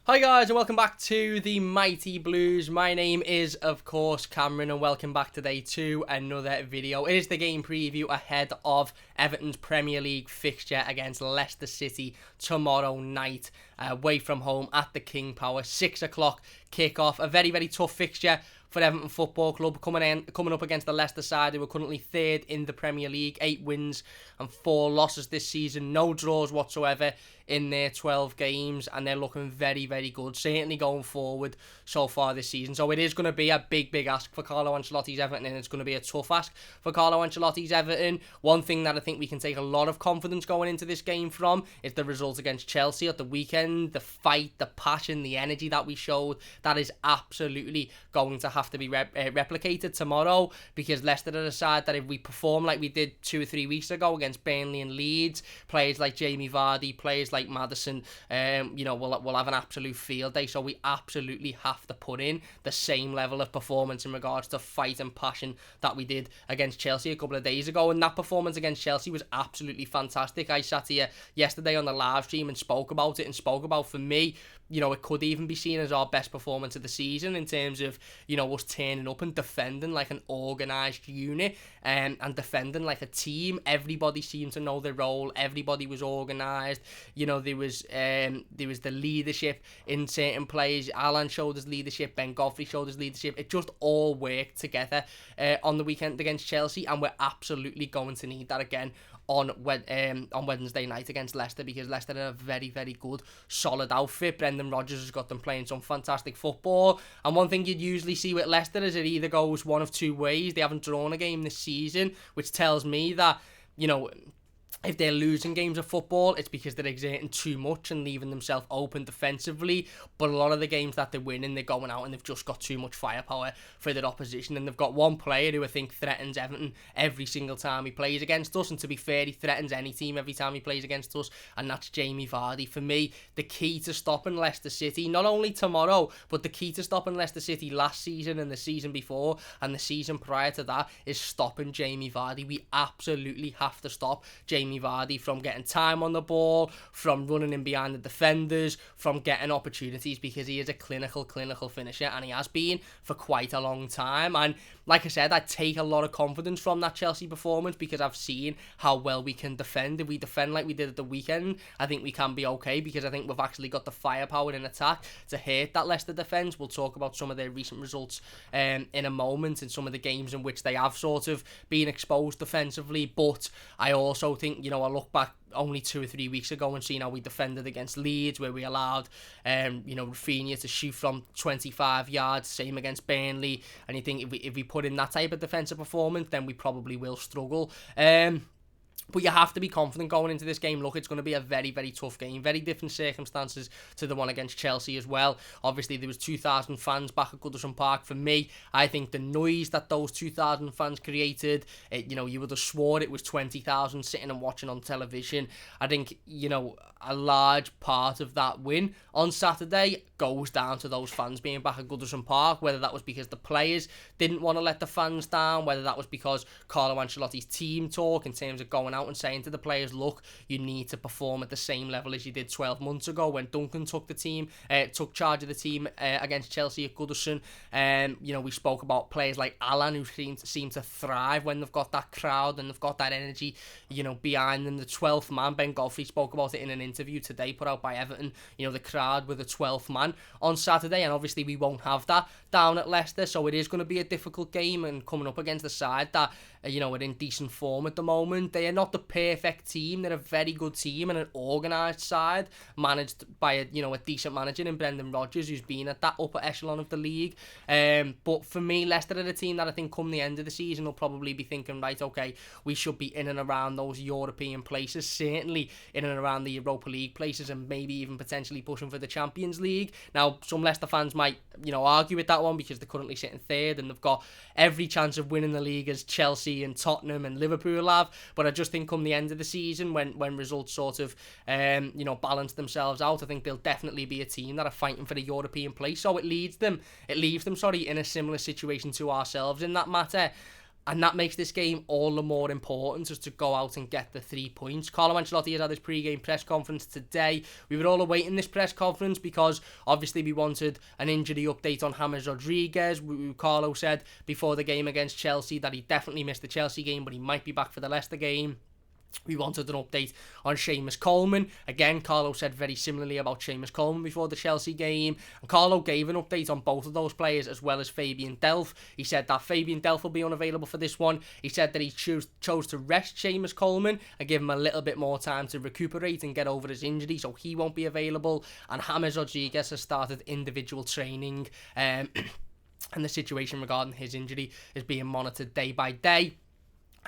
Hi guys and welcome back to the Mighty Blues. My name is of course Cameron and welcome back today to another video. It is the game preview ahead of Everton's Premier League fixture against Leicester City tomorrow night away from home at the King Power. 6 o'clock kick-off. A very tough fixture for Everton Football Club coming up against the Leicester side who are currently third in the Premier League. 8 wins and 4 losses this season. No draws whatsoever in their 12 games and they're looking very good, certainly going forward so far this season. So it is going to be a big ask for Carlo Ancelotti's Everton, and it's going to be a tough ask for Carlo Ancelotti's Everton. One thing that I think we can take a lot of confidence going into this game from is the result against Chelsea at the weekend. The fight, the passion, the energy that we showed, that is absolutely going to have to be replicated tomorrow, because Leicester are a side that if we perform like we did 2 or 3 weeks ago against Burnley and Leeds, players like Jamie Vardy, players like Maddison, we'll have an absolute field day. So we absolutely have to put in the same level of performance in regards to fight and passion that we did against Chelsea a couple of days ago. And that performance against Chelsea was absolutely fantastic. I sat here yesterday on the live stream and spoke about it, and spoke about, for me, it could even be seen as our best performance of the season in terms of, us turning up and defending like an organised unit, and defending like a team. Everybody seemed to know their role. Everybody was organised. There was the leadership in certain players. Alan showed his leadership. Ben Godfrey showed his leadership. It just all worked together on the weekend against Chelsea, and we're absolutely going to need that again on Wednesday night against Leicester, because Leicester are a very good, solid outfit. Brendan Rodgers has got them playing some fantastic football, and one thing you'd usually see with Leicester is it either goes one of two ways. They haven't drawn a game this season, which tells me that, if they're losing games of football, it's because they're exerting too much and leaving themselves open defensively. But a lot of the games that they're winning, they're going out and they've just got too much firepower for their opposition. And they've got one player who I think threatens Everton every single time he plays against us. And to be fair, he threatens any team every time he plays against us, and that's Jamie Vardy. For me, the key to stopping Leicester City, not only tomorrow, but the key to stopping Leicester City last season and the season before and the season prior to that, is stopping Jamie Vardy. We absolutely have to stop Jamie Vardy from getting time on the ball, from running in behind the defenders, from getting opportunities, because he is a clinical finisher, and he has been for quite a long time. And like I said, I take a lot of confidence from that Chelsea performance, because I've seen how well we can defend. If we defend like we did at the weekend, I think we can be okay, because I think we've actually got the firepower in attack to hurt that Leicester defence. We'll talk about some of their recent results in a moment, and some of the games in which they have sort of been exposed defensively. But I also think, I look back only 2 or 3 weeks ago and seen how we defended against Leeds, where we allowed Rafinha to shoot from 25 yards, same against Burnley, and you think if we put in that type of defensive performance, then we probably will struggle. But you have to be confident going into this game. Look, it's going to be a very tough game. Very different circumstances to the one against Chelsea as well. Obviously, there was 2,000 fans back at Goodison Park. For me, I think the noise that those 2,000 fans created, you would have swore it was 20,000 sitting and watching on television. I think, a large part of that win on Saturday goes down to those fans being back at Goodison Park, whether that was because the players didn't want to let the fans down, whether that was because Carlo Ancelotti's team talk in terms of going out and saying to the players, look, you need to perform at the same level as you did 12 months ago when Duncan took charge of the team against Chelsea at Goodison. We spoke about players like Alan, who seem to thrive when they've got that crowd and they've got that energy, behind them. The 12th man, Ben Godfrey spoke about it in an interview today put out by Everton. The crowd with the 12th man on Saturday, and obviously we won't have that down at Leicester, so it is going to be a difficult game, and coming up against the side that are in decent form at the moment. They are not the perfect team. They're a very good team and an organised side, managed by a decent manager in Brendan Rodgers, who's been at that upper echelon of the league. But for me, Leicester are a team that I think come the end of the season will probably be thinking, right, okay, we should be in and around those European places, certainly in and around the Europa League places, and maybe even potentially pushing for the Champions League. Now, some Leicester fans might, argue with that one, because they're currently sitting third and they've got every chance of winning the league as Chelsea and Tottenham and Liverpool have. But I just think come the end of the season, when results sort of balance themselves out, I think they'll definitely be a team that are fighting for the European place. So it leaves them in a similar situation to ourselves in that matter. And that makes this game all the more important, just to go out and get the 3 points. Carlo Ancelotti has had his pre-game press conference today. We were all awaiting this press conference because obviously we wanted an injury update on James Rodriguez. Carlo said before the game against Chelsea that he definitely missed the Chelsea game, but he might be back for the Leicester game. We wanted an update on Seamus Coleman. Again, Carlo said very similarly about Seamus Coleman before the Chelsea game. And Carlo gave an update on both of those players as well as Fabian Delph. He said that Fabian Delph will be unavailable for this one. He said that he chose to rest Seamus Coleman and give him a little bit more time to recuperate and get over his injury, so he won't be available. And James Rodriguez has started individual training. And the situation regarding his injury is being monitored day by day.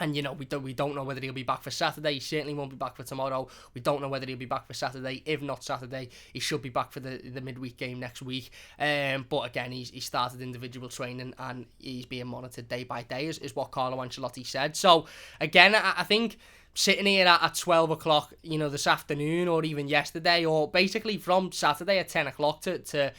And, you know, we don't know whether he'll be back for Saturday. He certainly won't be back for tomorrow. We don't know whether he'll be back for Saturday. If not Saturday, he should be back for the midweek game next week. But again, he started individual training and he's being monitored day by day, is what Carlo Ancelotti said. So, again, I think sitting here at 12 o'clock, you know, this afternoon or even yesterday, or basically from Saturday at 10 o'clock to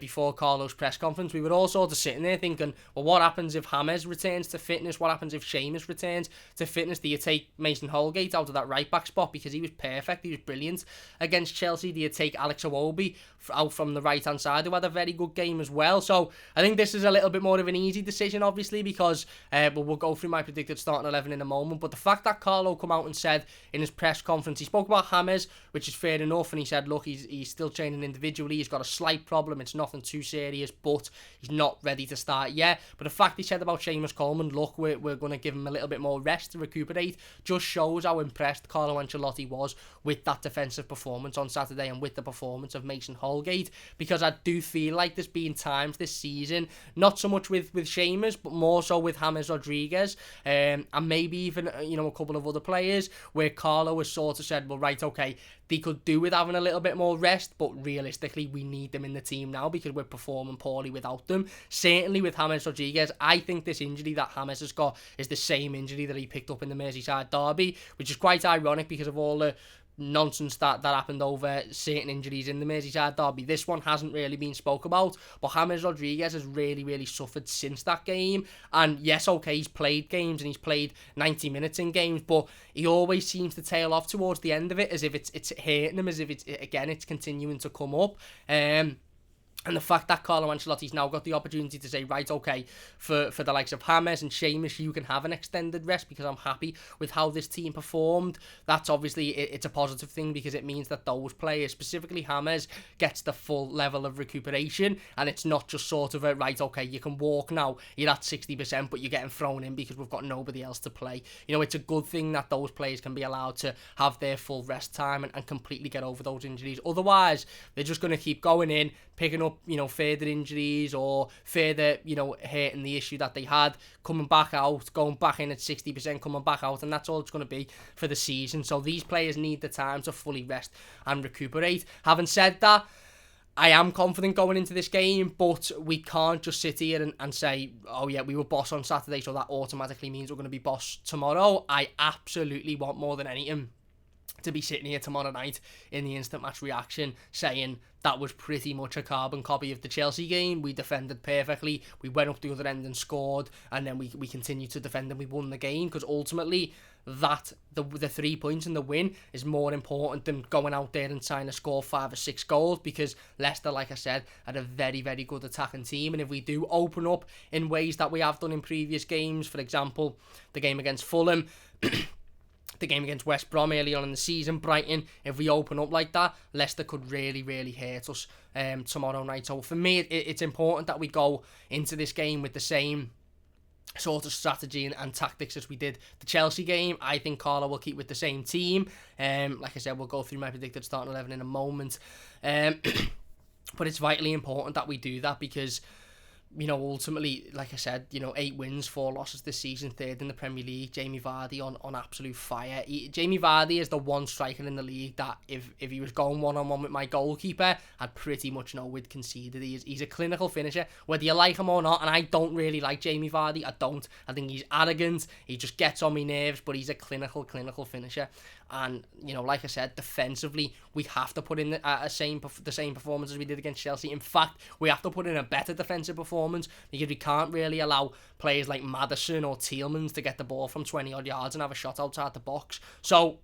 before Carlo's press conference, we were all sort of sitting there thinking, well, what happens if James returns to fitness? What happens if Seamus returns to fitness? Do you take Mason Holgate out of that right back spot because he was perfect, he was brilliant against Chelsea? Do you take Alex Iwobi out from the right hand side, who had a very good game as well? So I think this is a little bit more of an easy decision, obviously, because we'll go through my predicted starting 11 in a moment. But the fact that Carlo come out and said in his press conference, he spoke about James, which is fair enough, and he said, look, he's still training individually, he's got a slight problem, it's nothing too serious, but he's not ready to start yet. But the fact he said about Seamus Coleman, look, we're going to give him a little bit more rest to recuperate, just shows how impressed Carlo Ancelotti was with that defensive performance on Saturday and with the performance of Mason Holgate, because I do feel like there's been times this season, not so much with Seamus, but more so with James Rodriguez, and maybe even, you know, a couple of other players, where Carlo has sort of said, well, right, okay, they could do with having a little bit more rest, but realistically, we need them in the team now because we're performing poorly without them. Certainly with James Rodriguez, I think this injury that James has got is the same injury that he picked up in the Merseyside derby, which is quite ironic because of all the nonsense that happened over certain injuries in the Merseyside derby. This one hasn't really been spoke about, but James Rodriguez has really suffered since that game. And yes, okay, he's played games and he's played 90 minutes in games, but he always seems to tail off towards the end of it, as if it's hurting him, as if it's continuing to come up. And the fact that Carlo Ancelotti's now got the opportunity to say, right, okay, for the likes of James and Seamus, you can have an extended rest because I'm happy with how this team performed. That's obviously, it's a positive thing because it means that those players, specifically James, gets the full level of recuperation, and it's not just sort of a, right, okay, you can walk now, you're at 60%, but you're getting thrown in because we've got nobody else to play. You know, it's a good thing that those players can be allowed to have their full rest time and completely get over those injuries. Otherwise, they're just going to keep going in, picking up, you know, further injuries or further, you know, hurting the issue that they had, coming back out, going back in at 60%, coming back out, and that's all it's going to be for the season. So these players need the time to fully rest and recuperate. Having said that, I am confident going into this game, but we can't just sit here and say, oh yeah, we were boss on Saturday, so that automatically means we're going to be boss tomorrow. I absolutely want more than anything to be sitting here tomorrow night in the instant match reaction saying that was pretty much a carbon copy of the Chelsea game. We defended perfectly, we went up the other end and scored, and then we continued to defend and we won the game, because ultimately that the 3 points and the win is more important than going out there and trying to score 5 or 6 goals, because Leicester, like I said, had a very good attacking team. And if we do open up in ways that we have done in previous games, for example the game against Fulham, the game against West Brom early on in the season, Brighton, if we open up like that, Leicester could really hurt us tomorrow night. So for me, it's important that we go into this game with the same sort of strategy and tactics as we did the Chelsea game. I think Carlo will keep with the same team. Like I said, we'll go through my predicted starting 11 in a moment. But it's vitally important that we do that because, you know, ultimately, like I said, you know, 8 wins, 4 losses this season, 3rd in the Premier League. Jamie Vardy on absolute fire. Jamie Vardy is the one striker in the league that if he was going one-on-one with my goalkeeper, I'd pretty much know we'd conceded. He's a clinical finisher, whether you like him or not, and I don't really like Jamie Vardy. I don't. I think he's arrogant. He just gets on my nerves, but he's a clinical finisher. And, you know, like I said, defensively, we have to put in the same performance as we did against Chelsea. In fact, we have to put in a better defensive performance performance, because we can't really allow players like Maddison or Tielemans to get the ball from 20 odd yards and have a shot outside the box. So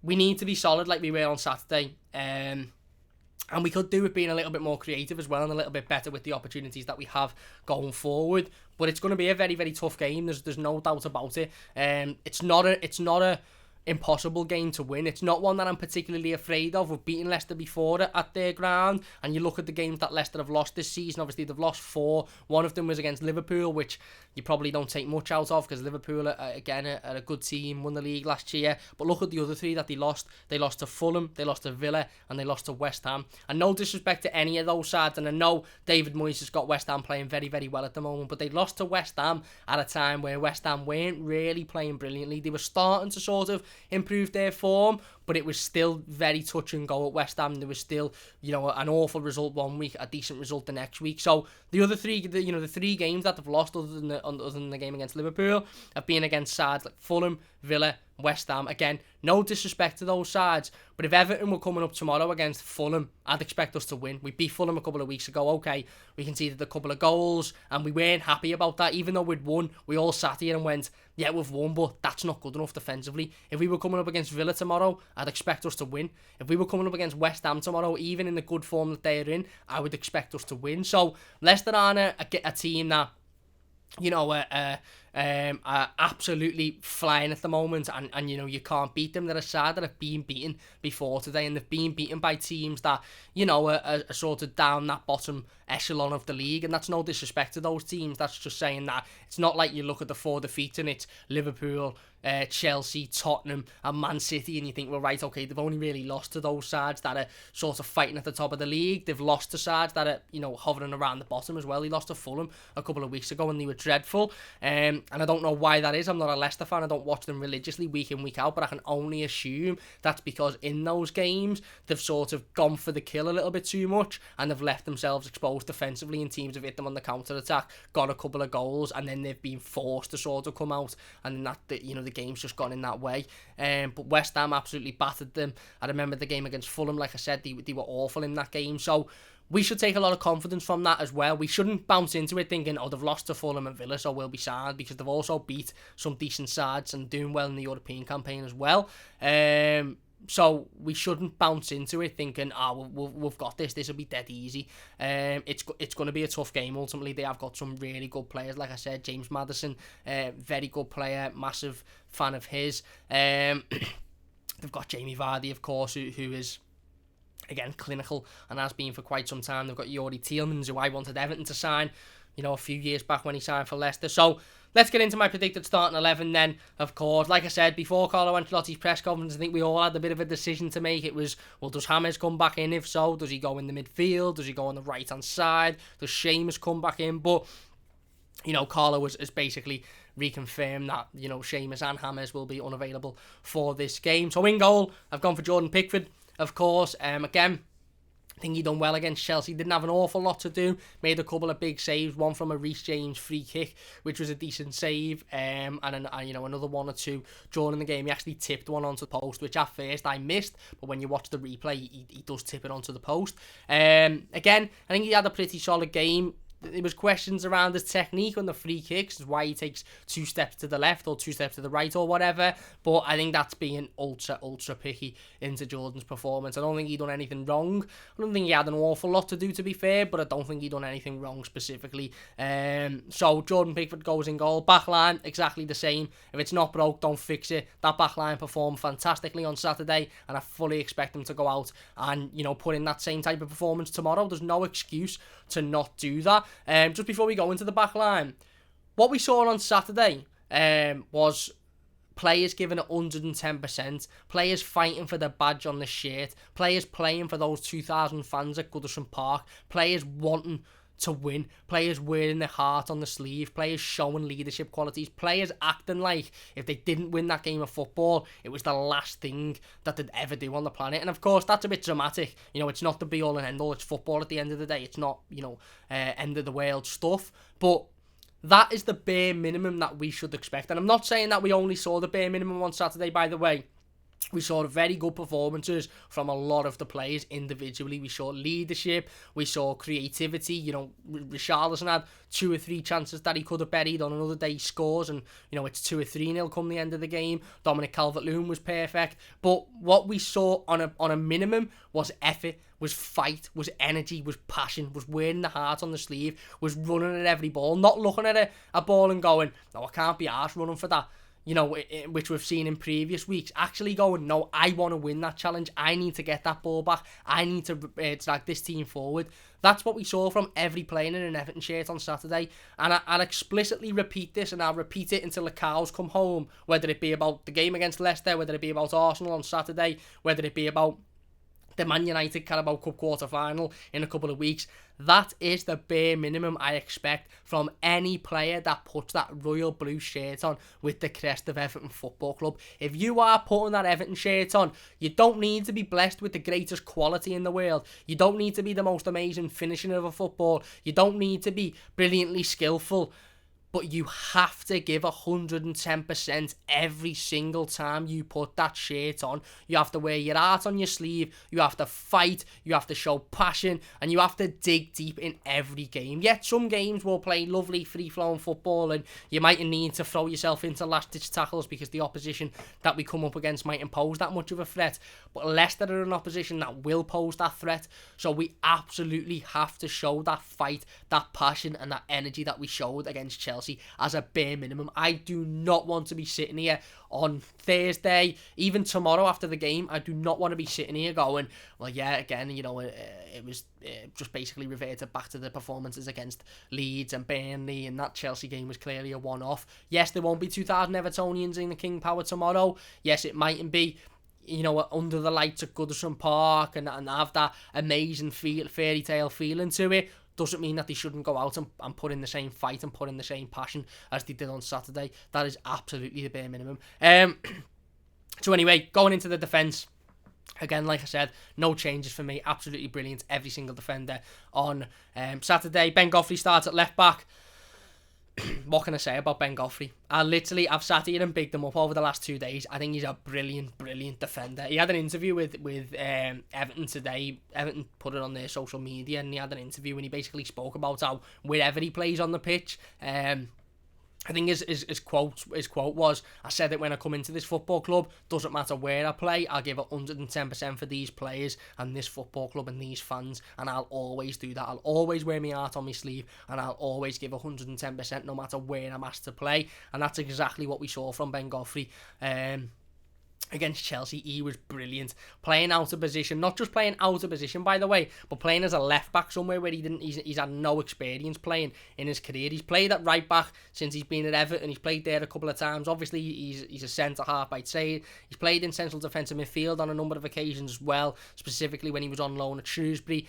we need to be solid like we were on Saturday. And we could do with being a little bit more creative as well, and a little bit better with the opportunities that we have going forward. But it's going to be a very, very tough game. There's no doubt about it. It's not a impossible game to win. It's not one that I'm particularly afraid of. We've beaten Leicester before at their ground, and you look at the games that Leicester have lost this season. Obviously, they've lost 4. One of them was against Liverpool, which you probably don't take much out of, because Liverpool, again, are a good team, won the league last year. But look at the other 3 that they lost. They lost to Fulham, they lost to Villa, and they lost to West Ham. And no disrespect to any of those sides, and I know David Moyes has got West Ham playing very, very well at the moment, but they lost to West Ham at a time where West Ham weren't really playing brilliantly. They were starting to sort of improve their form, but it was still very touch and go at West Ham. There was still, an awful result one week, a decent result the next week. So the other 3, the 3 games that they've lost other than the game against Liverpool have been against sides like Fulham, Villa, West Ham. Again, no disrespect to those sides, but if Everton were coming up tomorrow against Fulham, I'd expect us to win. We beat Fulham a couple of weeks ago. Okay, we conceded a couple of goals, and we weren't happy about that. Even though we'd won, we all sat here and went, yeah, we've won, but that's not good enough defensively. If we were coming up against Villa tomorrow, I'd expect us to win. If we were coming up against West Ham tomorrow, even in the good form that they're in, I would expect us to win. So Leicester aren't a team that are absolutely flying at the moment, and you can't beat them. They're a side that have been beaten before today, and they've been beaten by teams that are sort of down that bottom echelon of the league, and that's no disrespect to those teams. That's just saying that it's not like you look at the 4 defeats and it's Liverpool, Chelsea, Tottenham and Man City, and you think, well, right, okay, they've only really lost to those sides that are sort of fighting at the top of the league. They've lost to sides that are hovering around the bottom as well. He lost to Fulham a couple of weeks ago and they were dreadful, and I don't know why that is. I'm not a Leicester fan. I don't watch them religiously week in, week out, but I can only assume that's because in those games they've sort of gone for the kill a little bit too much, and they've left themselves exposed defensively, and teams have hit them on the counter-attack, got a couple of goals, and then they've been forced to sort of come out, and then the game's just gone in that way. But West Ham absolutely battered them. I remember the game against Fulham, like I said, they were awful in that game. So we should take a lot of confidence from that as well. We shouldn't bounce into it thinking, oh, they've lost to Fulham and Villa, so we'll be sad, because they've also beat some decent sides and doing well in the European campaign as well. So we shouldn't bounce into it thinking, we've got this will be dead easy. It's going to be a tough game. Ultimately, they have got some really good players. Like I said, James Maddison, very good player, massive fan of his. They've got Jamie Vardy, of course, who is, again, clinical and has been for quite some time. They've got Youri Tielemans, who I wanted Everton to sign, a few years back when he signed for Leicester. So let's get into my predicted starting 11 then, of course. Like I said, before Carlo Ancelotti's press conference, I think we all had a bit of a decision to make. It was, well, does James come back in? If so, does he go in the midfield? Does he go on the right-hand side? Does Seamus come back in? But, Carlo has basically reconfirmed that, Seamus and James will be unavailable for this game. So in goal, I've gone for Jordan Pickford, of course. Again, I think he done well against Chelsea. Didn't have an awful lot to do. Made a couple of big saves. One from a Reece James free kick, which was a decent save. And another one or two during the game. He actually tipped one onto the post, which at first I missed. But when you watch the replay, he does tip it onto the post. Again, I think he had a pretty solid game. There was questions around his technique on the free kicks, why he takes 2 steps to the left or 2 steps to the right or whatever. But I think that's being ultra picky into Jordan's performance. I don't think he done anything wrong. I don't think he had an awful lot to do, to be fair, but I don't think he done anything wrong specifically. So Jordan Pickford goes in goal. Backline, exactly the same. If it's not broke, don't fix it. That backline performed fantastically on Saturday, and I fully expect them to go out and, put in that same type of performance tomorrow. There's no excuse to not do that. Just before we go into the back line, what we saw on Saturday was players giving it 110%, players fighting for their badge on the shirt, players playing for those 2,000 fans at Goodison Park, players wanting to win, players wearing their heart on the sleeve, players showing leadership qualities, players acting like if they didn't win that game of football, it was the last thing that they'd ever do on the planet. And of course, that's a bit dramatic. It's not the be all and end all. It's football at the end of the day. It's not, end of the world stuff. But that is the bare minimum that we should expect. And I'm not saying that we only saw the bare minimum on Saturday, by the way. We saw very good performances from a lot of the players individually. We saw leadership, we saw creativity. You know, Richarlison had 2 or 3 chances that he could have buried. On another day he scores, and you know, it's 2 or 3-0 come the end of the game. Dominic Calvert-Lewin was perfect. But what we saw on a minimum was effort, was fight, was energy, was passion, was wearing the heart on the sleeve, was running at every ball, not looking at a ball and going, no, I can't be arsed running for that. You know, which we've seen in previous weeks, actually going, no, I want to win that challenge. I need to get that ball back. I need to drag this team forward. That's what we saw from every player in an Everton shirt on Saturday. And I'll explicitly repeat this, and I'll repeat it until the cows come home, whether it be about the game against Leicester, whether it be about Arsenal on Saturday, whether it be about the Man United Carabao Cup quarter-final in a couple of weeks. That is the bare minimum I expect from any player that puts that royal blue shirt on with the crest of Everton Football Club. If you are putting that Everton shirt on, you don't need to be blessed with the greatest quality in the world. You don't need to be the most amazing finishing of a football. You don't need to be brilliantly skillful. But you have to give 110% every single time you put that shirt on. You have to wear your heart on your sleeve. You have to fight. You have to show passion. And you have to dig deep in every game. Yet some games will play lovely free-flowing football, and you might need to throw yourself into last-ditch tackles because the opposition that we come up against mightn't pose that much of a threat. But Leicester are an opposition that will pose that threat. So we absolutely have to show that fight, that passion, and that energy that we showed against Chelsea as a bare minimum. I do not want to be sitting here on Thursday, even tomorrow after the game. I do not want to be sitting here going, well, yeah, again, you know, it was just basically reverted back to the performances against Leeds and Burnley, and that Chelsea game was clearly a one-off. Yes, there won't be 2,000 Evertonians in the King Power tomorrow. Yes, it mightn't be, you know, under the lights at Goodison Park and have that amazing fairy tale feeling to it. Doesn't mean that they shouldn't go out and put in the same fight and put in the same passion as they did on Saturday. That is absolutely the bare minimum. So anyway, going into the defence, again, like I said, no changes for me. Absolutely brilliant. Every single defender on Saturday. Ben Godfrey starts at left back. What can I say about Ben Godfrey? I've sat here and bigged him up over the last 2 days. I think he's a brilliant defender. He had an interview with Everton today. Everton put it on their social media, and he had an interview and he basically spoke about how wherever he plays on the pitch, I think his quote was, I said it when I come into this football club, doesn't matter where I play, I'll give 110% for these players and this football club and these fans, and I'll always do that. I'll always wear my heart on my sleeve, and I'll always give 110% no matter where I'm asked to play. And that's exactly what we saw from Ben Godfrey. Against Chelsea, he was brilliant. Playing out of position, not just playing out of position, by the way, but playing as a left back somewhere where he's had no experience playing in his career. He's played at right back since he's been at Everton. He's played there a couple of times. Obviously, he's a centre half, I'd say. He's played in central defensive midfield on a number of occasions as well, specifically when he was on loan at Shrewsbury.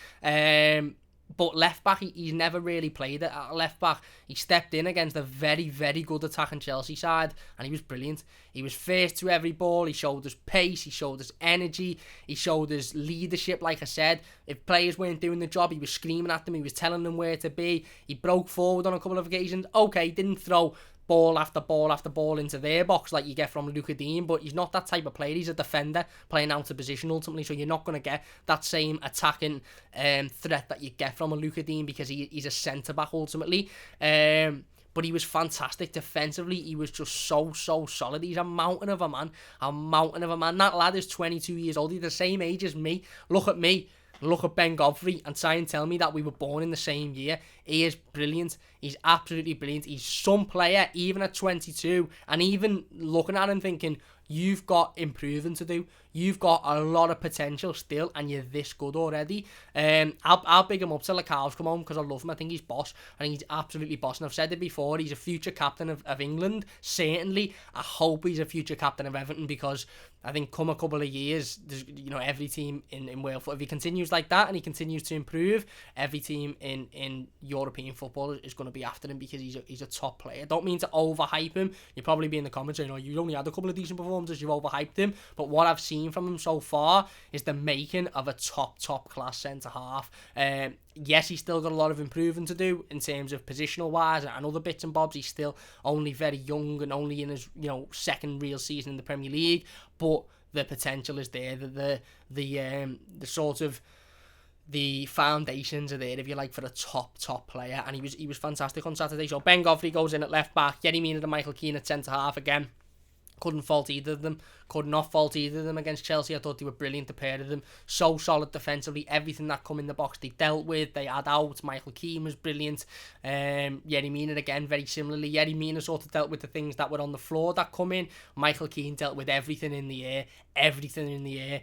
But left back, he's never really played it at left back. He stepped in against a very, very good attacking Chelsea side, and he was brilliant. He was first to every ball. He showed us pace. He showed us energy. He showed us leadership, like I said. If players weren't doing the job, he was screaming at them. He was telling them where to be. He broke forward on a couple of occasions. Okay, didn't throw ball after ball after ball into their box like you get from Luka Dean, but he's not that type of player. He's a defender playing out of position ultimately, so you're not going to get that same attacking threat that you get from a Luka Dean because he's a centre-back ultimately. But he was fantastic defensively. He was just so solid. He's a mountain of a man. That lad is 22 years old. He's the same age as me. Look at me. Look at Ben Godfrey and try and tell me that we were born in the same year. He is brilliant. He's absolutely brilliant. He's some player, even at 22, and even looking at him thinking, you've got improving to do. You've got a lot of potential still, and you're this good already. I'll big him up till the cows come home because I love him. I think he's boss. I think he's absolutely boss. And I've said it before, he's a future captain of England. Certainly, I hope he's a future captain of Everton because I think come a couple of years, every team in Wales, if he continues like that and he continues to improve, every team in European football is going to be after him because he's a top player. I don't mean to overhype him. You'll probably be in the comments saying, you only had a couple of decent performances, you've overhyped him. But what I've seen from him so far is the making of a top class centre half. Yes, he's still got a lot of improving to do in terms of positional wise and other bits and bobs. He's still only very young and only in his second real season in the Premier League, but the potential is there, the sort of the foundations are there, if you like, for a top player, and he was fantastic on Saturday. So Ben Godfrey goes in at left back, Yerry Mina and Michael Keane at centre half again. Couldn't fault either of them. Could not fault either of them against Chelsea. I thought they were brilliant, the pair of them. So solid defensively. Everything that come in the box they dealt with. They had out. Michael Keane was brilliant. Yerry Mina again, very similarly. Yerry Mina sort of dealt with the things that were on the floor that come in. Michael Keane dealt with everything in the air. Everything in the air.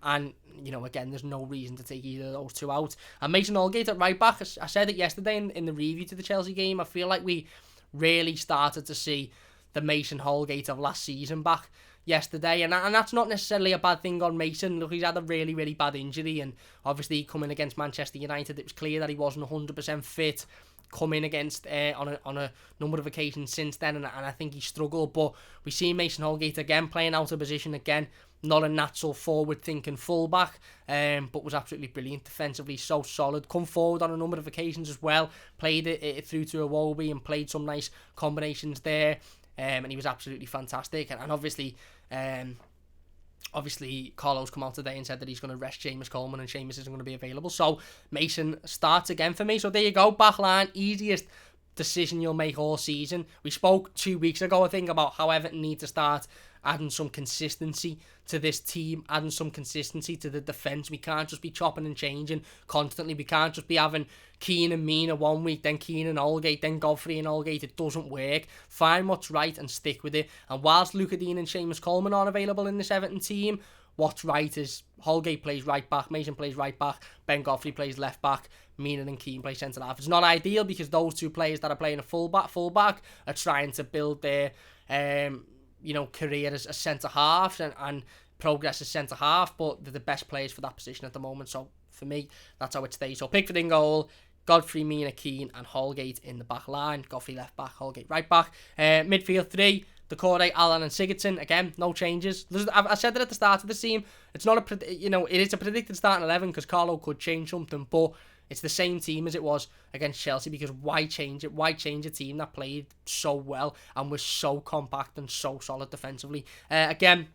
And, you know, again, there's no reason to take either of those two out. And Mason Holgate at right back. I said it yesterday in the review to the Chelsea game. I feel like we really started to see the Mason Holgate of last season back yesterday, and that's not necessarily a bad thing on Mason. Look, he's had a really, really bad injury, and obviously coming against Manchester United, it was clear that he wasn't 100% fit. Coming against on a number of occasions since then, and I think he struggled. But we see Mason Holgate again playing out of position again. Not a natural forward-thinking fullback, but was absolutely brilliant defensively, so solid. Come forward on a number of occasions as well. Played it through to Iwobi and played some nice combinations there. And he was absolutely fantastic. And obviously, Carlo's come out today and said that he's going to rest Seamus Coleman, and Seamus isn't going to be available. So Mason starts again for me. So there you go, backline, easiest decision you'll make all season. We spoke 2 weeks ago, I think, about how Everton need to start adding some consistency to this team, adding some consistency to the defence. We can't just be chopping and changing constantly. We can't just be having Keane and Mina 1 week, then Keane and Holgate, then Godfrey and Holgate. It doesn't work. Find what's right and stick with it. And whilst Luca Dean and Seamus Coleman aren't available in this Everton team, what's right is Holgate plays right back, Mason plays right back, Ben Godfrey plays left back, Mina and Keane play centre half. It's not ideal because those two players that are playing a fullback are trying to build their career as centre halves and progress as centre half, but they're the best players for that position at the moment. So for me, that's how it stays. So Pickford in goal, Godfrey, Mina, Keane, and Holgate in the back line. Godfrey left back, Holgate right back. Midfield three, Decore, Allan, and Sigurdsson. Again, no changes. I said that at the start of the team. It's not it is a predicted starting 11 because Carlo could change something, but it's the same team as it was against Chelsea, because why change it? Why change a team that played so well and was so compact and so solid defensively? Again,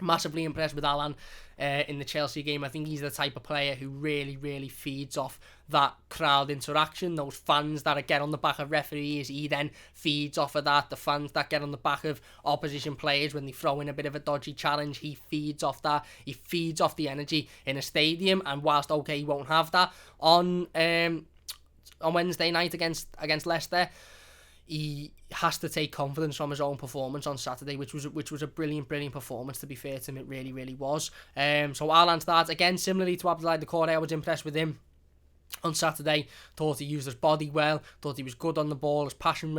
massively impressed with Allan in the Chelsea game. I think he's the type of player who really, really feeds off that crowd interaction. Those fans that get on the back of referees, he then feeds off of that. The fans that get on the back of opposition players when they throw in a bit of a dodgy challenge, he feeds off that. He feeds off the energy in a stadium, and whilst okay, he won't have that on Wednesday night against Leicester, he has to take confidence from his own performance on Saturday, which was a brilliant performance, to be fair to him. It really, really was. So Allan starts again, similarly to Abdoulaye Doucouré. I was impressed with him on Saturday. Thought he used his body well, thought he was good on the ball. His passing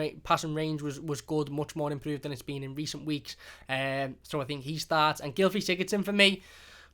range was good, much more improved than it's been in recent weeks. So I think he starts. And Gylfi Sigurdsson for me.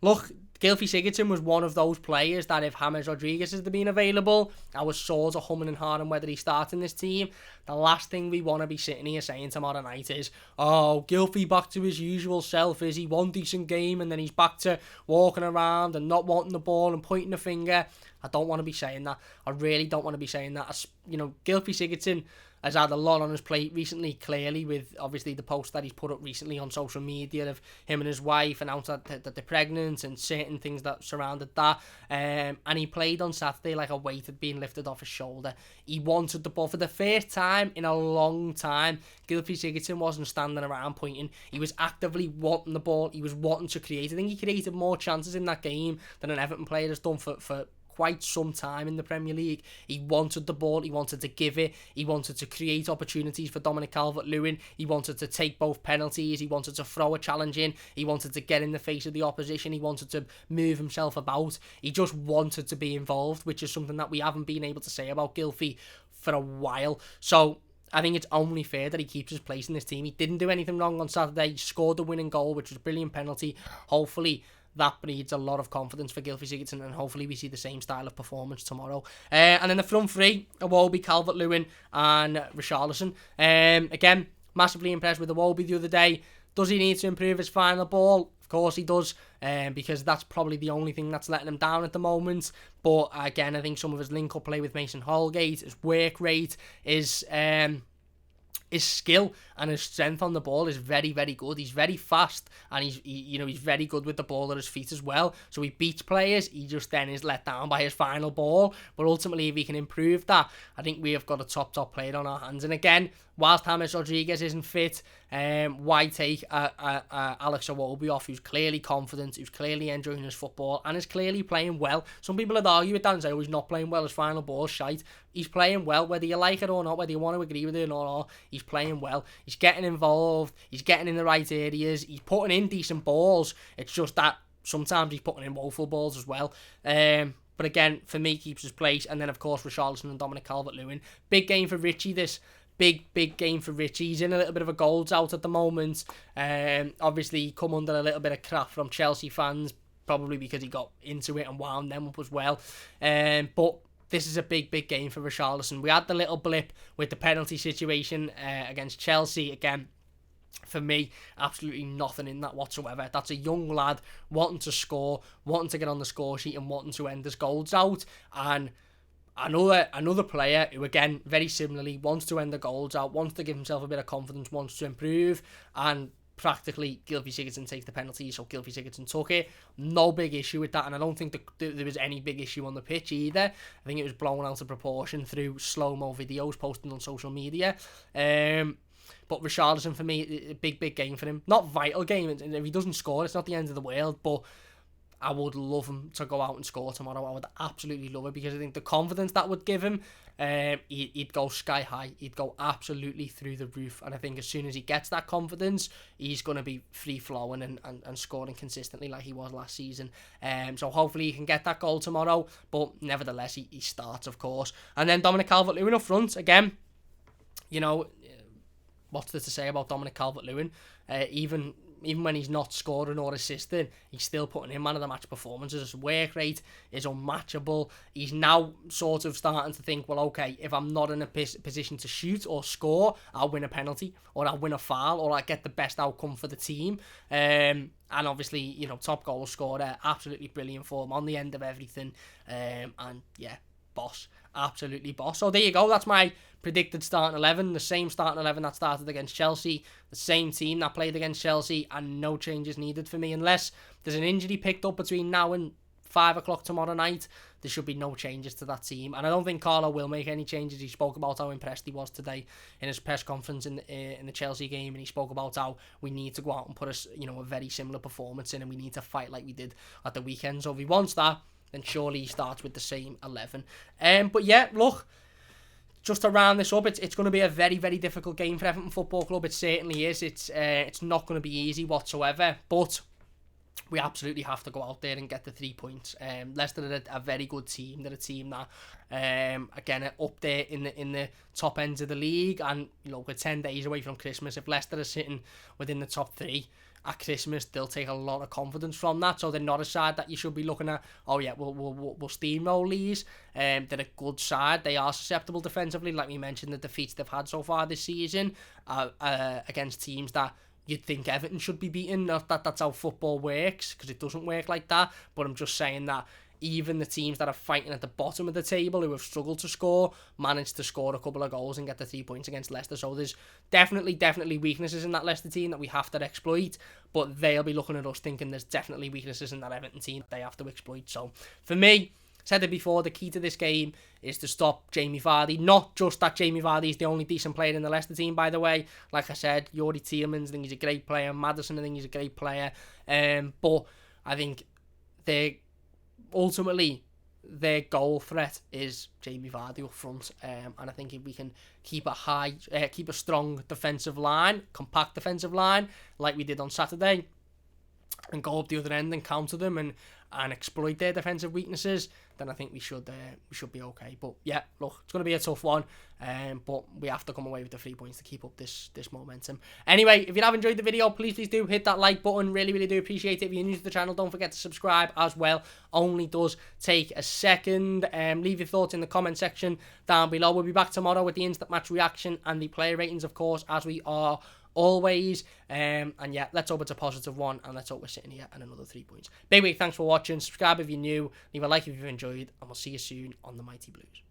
Look, Gylfi Sigurdsson was one of those players that if James Rodriguez had been available, I was sort of humming and hawing whether he started in this team. The last thing we want to be sitting here saying tomorrow night is, oh, Gylfi back to his usual self. Is he one decent game and then he's back to walking around and not wanting the ball and pointing the finger? I don't want to be saying that. I really don't want to be saying that. Gylfi Sigurdsson has had a lot on his plate recently, clearly, with obviously the post that he's put up recently on social media of him and his wife announced that they're pregnant and certain things that surrounded that. And he played on Saturday like a weight had been lifted off his shoulder. He wanted the ball for the first time in a long time. Gylfi Sigurdsson wasn't standing around pointing. He was actively wanting the ball. He was wanting to create. I think he created more chances in that game than an Everton player has done for quite some time in the Premier League. He wanted the ball, he wanted to give it, he wanted to create opportunities for Dominic Calvert-Lewin, he wanted to take both penalties, he wanted to throw a challenge in, he wanted to get in the face of the opposition, he wanted to move himself about, he just wanted to be involved, which is something that we haven't been able to say about Gylfi for a while. So I think it's only fair that he keeps his place in this team. He didn't do anything wrong on Saturday, he scored the winning goal, which was a brilliant penalty. Hopefully that breeds a lot of confidence for Gylfi Sigurdsson, and hopefully we see the same style of performance tomorrow. And then the front three, Iwobi, Calvert-Lewin and Richarlison. Again, massively impressed with Iwobi the other day. Does he need to improve his final ball? Of course he does, because that's probably the only thing that's letting him down at the moment. But again, I think some of his link-up play with Mason Holgate, his work rate, his his skill and his strength on the ball is very, very good. He's very fast, and he's very good with the ball at his feet as well. So he beats players. He just then is let down by his final ball. But ultimately, if he can improve that, I think we have got a top player on our hands. And again, whilst James Rodriguez isn't fit, why take Alex Iwobi off, who's clearly confident, who's clearly enjoying his football, and is clearly playing well? Some people would argue with that and say, oh, he's not playing well, his final ball shite. He's playing well, whether you like it or not, whether you want to agree with it or not. He's playing well. He's getting involved. He's getting in the right areas. He's putting in decent balls. It's just that sometimes he's putting in woeful balls as well. But again, for me, keeps his place. And then, of course, Richarlison and Dominic Calvert-Lewin. Big game for Richie, this. Big game for Richie. He's in a little bit of a goals out at the moment. Obviously, he come under a little bit of crap from Chelsea fans, probably because he got into it and wound them up as well. But this is a big game for Richarlison. We had the little blip with the penalty situation against Chelsea. Again, for me, absolutely nothing in that whatsoever. That's a young lad wanting to score, wanting to get on the score sheet and wanting to end his goals out. And another player who, again, very similarly, wants to end the goals out, wants to give himself a bit of confidence, wants to improve, and practically Gylfi Sigurdsson takes the penalty, so Gylfi Sigurdsson took it. No big issue with that, and I don't think there was any big issue on the pitch either. I think it was blown out of proportion through slow-mo videos posted on social media. But Richarlison, for me, a big game for him. Not vital game, and if he doesn't score, it's not the end of the world, but I would love him to go out and score tomorrow. I would absolutely love it, because I think the confidence that would give him, he'd go sky high. He'd go absolutely through the roof. And I think as soon as he gets that confidence, he's going to be free-flowing and scoring consistently like he was last season. So hopefully he can get that goal tomorrow. But nevertheless, he starts, of course. And then Dominic Calvert-Lewin up front. Again, what's there to say about Dominic Calvert-Lewin? Even when he's not scoring or assisting, he's still putting in man of the match performances. His work rate is unmatchable. He's now sort of starting to think, well, okay, if I'm not in a position to shoot or score, I'll win a penalty, or I'll win a foul, or I'll get the best outcome for the team. And obviously, top goal scorer, absolutely brilliant form on the end of everything. And yeah, boss. Absolutely boss. So there you go. That's my predicted starting 11. The same starting 11 that started against Chelsea. The same team that played against Chelsea. And no changes needed for me. Unless there's an injury picked up between now and 5 o'clock tomorrow night, there should be no changes to that team. And I don't think Carlo will make any changes. He spoke about how impressed he was today in his press conference in the Chelsea game. And he spoke about how we need to go out and put a very similar performance in. And we need to fight like we did at the weekend. So if he wants that, then surely he starts with the same 11. But yeah, look, just to round this up, it's going to be a very, very difficult game for Everton Football Club. It certainly is. It's not going to be easy whatsoever, but we absolutely have to go out there and get the 3 points. Leicester are a very good team. They're a team that, again, are up there in the top ends of the league, and we're 10 days away from Christmas. If Leicester are sitting within the top 3 at Christmas, they'll take a lot of confidence from that. So they're not a side that you should be looking at, oh yeah, we'll steamroll these. They're a good side. They are susceptible defensively, like we mentioned, the defeats they've had so far this season against teams that you'd think Everton should be beaten. Not that that's how football works, because it doesn't work like that, but I'm just saying that even the teams that are fighting at the bottom of the table, who have struggled to score, managed to score a couple of goals and get the 3 points against Leicester. So there's definitely weaknesses in that Leicester team that we have to exploit, but they'll be looking at us thinking there's definitely weaknesses in that Everton team that they have to exploit. So for me, said it before, the key to this game is to stop Jamie Vardy. Not just that Jamie Vardy is the only decent player in the Leicester team, by the way. Like I said, Yuri Tielemans, I think he's a great player. Maddison, I think he's a great player. But I think ultimately their goal threat is Jamie Vardy up front, and I think if we can keep a strong defensive line, compact defensive line, like we did on Saturday, and go up the other end and counter them and exploit their defensive weaknesses, then I think we should be okay. But yeah, look, it's going to be a tough one, but we have to come away with the 3 points to keep up this momentum. Anyway, if you have enjoyed the video, please do hit that like button. Really do appreciate it. If you're new to the channel, don't forget to subscribe as well. Only does take a second. Leave your thoughts in the comment section down below. We'll be back tomorrow with the instant match reaction and the player ratings, of course, as we are always. And yeah, let's hope it's a positive one, and let's hope we're sitting here and another 3 points. Big thanks for watching. Subscribe if you're new, leave a like if you've enjoyed, and we'll see you soon on the Mighty Blues.